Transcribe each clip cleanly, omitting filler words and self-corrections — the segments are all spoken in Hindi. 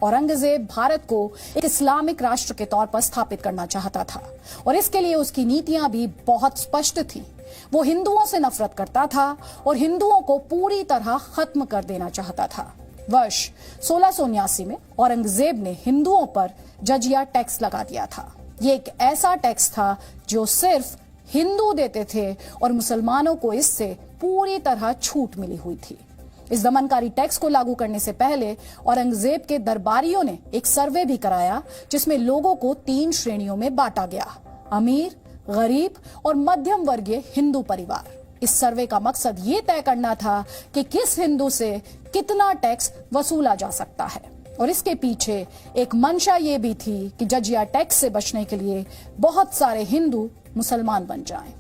औरंगजेब भारत को एक इस्लामिक राष्ट्र के तौर पर स्थापित करना चाहता था और इसके लिए उसकी नीतियां भी बहुत स्पष्ट थी। वो हिंदुओं से नफरत करता था और हिंदुओं को पूरी तरह खत्म कर देना चाहता था। वर्ष 1679 में औरंगजेब ने हिंदुओं पर जजिया टैक्स लगा दिया था। ये एक ऐसा टैक्स था जो सिर्फ हिंदू देते थे और मुसलमानों को इससे पूरी तरह छूट मिली हुई थी। इस दमनकारी टैक्स को लागू करने से पहले औरंगजेब के दरबारियों ने एक सर्वे भी कराया जिसमें लोगों को 3 श्रेणियों में बांटा गया: अमीर, गरीब और मध्यम वर्गीय हिंदू परिवार। इस सर्वे का मकसद ये तय करना था कि किस हिंदू से कितना टैक्स वसूला जा सकता है और इसके पीछे एक मंशा ये भी थी कि जजिया टैक्स से बचने के लिए बहुत सारे हिंदू मुसलमान बन जाएं।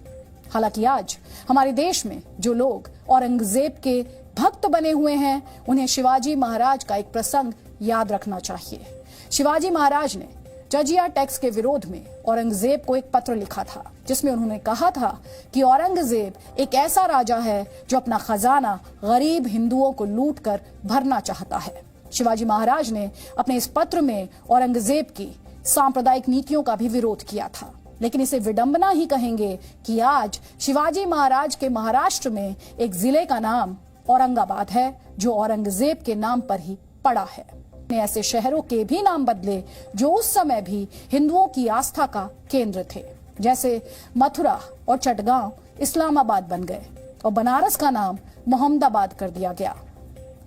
हालांकि आज हमारे देश में जो लोग औरंगजेब के भक्त बने हुए हैं, उन्हें शिवाजी महाराज का एक प्रसंग याद रखना चाहिए। शिवाजी महाराज ने जजिया टैक्स के विरोध में औरंगजेब को एक पत्र लिखा था जिसमें उन्होंने कहा था कि औरंगजेब एक ऐसा राजा है जो अपना खजाना गरीब हिंदुओं को लूट कर भरना चाहता है। शिवाजी महाराज ने अपने इस पत्र में औरंगजेब की सांप्रदायिक नीतियों का भी विरोध किया था। लेकिन इसे विडंबना ही कहेंगे कि आज शिवाजी महाराज के महाराष्ट्र में एक जिले का नाम औरंगाबाद है जो औरंगजेब के नाम पर ही पड़ा है। ने ऐसे शहरों के भी नाम बदले जो उस समय भी हिंदुओं की आस्था का केंद्र थे, जैसे मथुरा और चटगांव इस्लामाबाद बन गए और बनारस का नाम मोहम्मदाबाद कर दिया गया।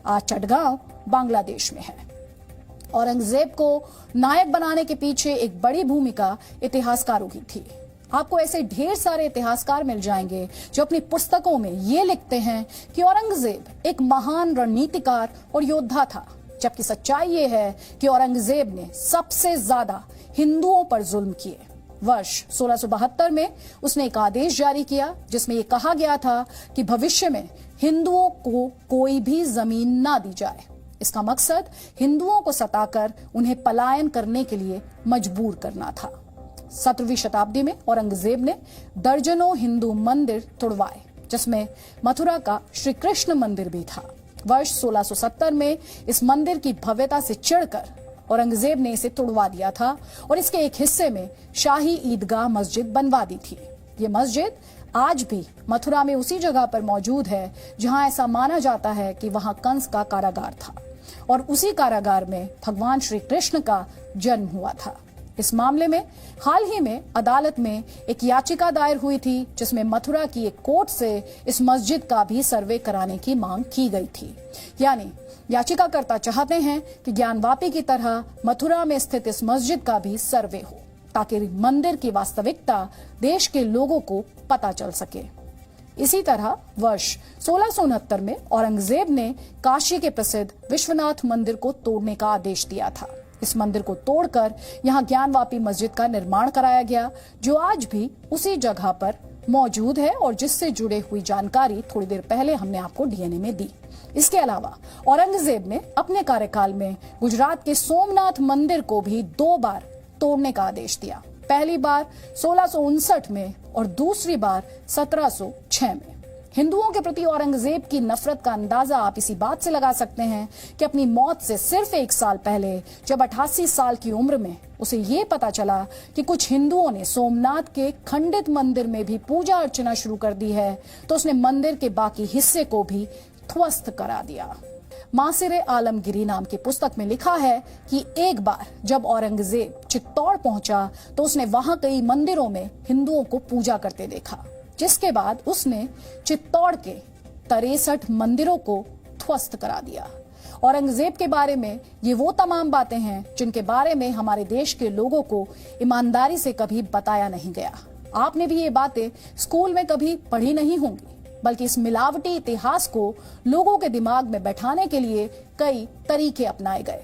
आज चटगांव बांग्लादेश में है। औरंगजेब को नायक बनाने के पीछे एक बड़ी भूमिका इतिहासकारों की थी। आपको ऐसे ढेर सारे इतिहासकार मिल जाएंगे जो अपनी पुस्तकों में ये लिखते हैं कि औरंगजेब एक महान रणनीतिकार और योद्धा था, जबकि सच्चाई ये है कि औरंगजेब ने सबसे ज्यादा हिंदुओं पर जुल्म किए। वर्ष 1672 में उसने एक आदेश जारी किया जिसमें यह कहा गया था कि भविष्य में हिंदुओं को कोई भी जमीन ना दी जाए। इसका मकसद हिंदुओं को सताकर उन्हें पलायन करने के लिए मजबूर करना था। 17वीं शताब्दी में औरंगजेब ने दर्जनों हिंदू मंदिर तुड़वाए, जिसमें मथुरा का श्री कृष्ण मंदिर भी था। वर्ष 1670 में इस मंदिर की भव्यता से चिढ़कर औरंगजेब ने इसे तुड़वा दिया था और इसके एक हिस्से में शाही ईदगाह मस्जिद बनवा दी थी। ये मस्जिद आज भी मथुरा में उसी जगह पर मौजूद है जहां ऐसा माना जाता है कि वहां कंस का कारागार था और उसी कारागार में भगवान श्री कृष्ण का जन्म हुआ था। इस मामले में हाल ही में अदालत में एक याचिका दायर हुई थी जिसमें मथुरा की एक कोर्ट से इस मस्जिद का भी सर्वे कराने की मांग की गई थी। यानी याचिकाकर्ता चाहते हैं कि ज्ञानवापी की तरह मथुरा में स्थित इस मस्जिद का भी सर्वे हो ताकि मंदिर की वास्तविकता देश के लोगों को पता चल सके। इसी तरह वर्ष 1669 में औरंगजेब ने काशी के प्रसिद्ध विश्वनाथ मंदिर को तोड़ने का आदेश दिया था। इस मंदिर को तोड़कर यहां ज्ञानवापी मस्जिद का निर्माण कराया गया जो आज भी उसी जगह पर मौजूद है और जिससे जुड़े हुई जानकारी थोड़ी देर पहले हमने आपको डीएनए में दी। इसके अलावा औरंगजेब ने अपने कार्यकाल में गुजरात के सोमनाथ मंदिर को भी 2 बार तोड़ने का आदेश दिया। पहली बार 1659 में और दूसरी बार 1706 में। हिंदुओं के प्रति औरंगजेब की नफरत का अंदाजा आप इसी बात से लगा सकते हैं कि अपनी मौत से सिर्फ 1 साल पहले जब 88 साल की उम्र में उसे ये पता चला कि कुछ हिंदुओं ने सोमनाथ के खंडित मंदिर में भी पूजा अर्चना शुरू कर दी है, तो उसने मंदिर के बाकी हिस्से को भी ध्वस्त करा दिया। मासिरे आलमगिरी नाम की पुस्तक में लिखा है कि एक बार जब औरंगजेब चित्तौड़ पहुंचा तो उसने वहां कई मंदिरों में हिंदुओं को पूजा करते देखा, जिसके बाद उसने चित्तौड़ के 63 मंदिरों को ध्वस्त करा दिया। औरंगजेब के बारे में ये वो तमाम बातें हैं जिनके बारे में हमारे देश के लोगों को ईमानदारी से कभी बताया नहीं गया। आपने भी ये बातें स्कूल में कभी पढ़ी नहीं होंगी, बल्कि इस मिलावटी इतिहास को लोगों के दिमाग में बैठाने के लिए कई तरीके अपनाए गए।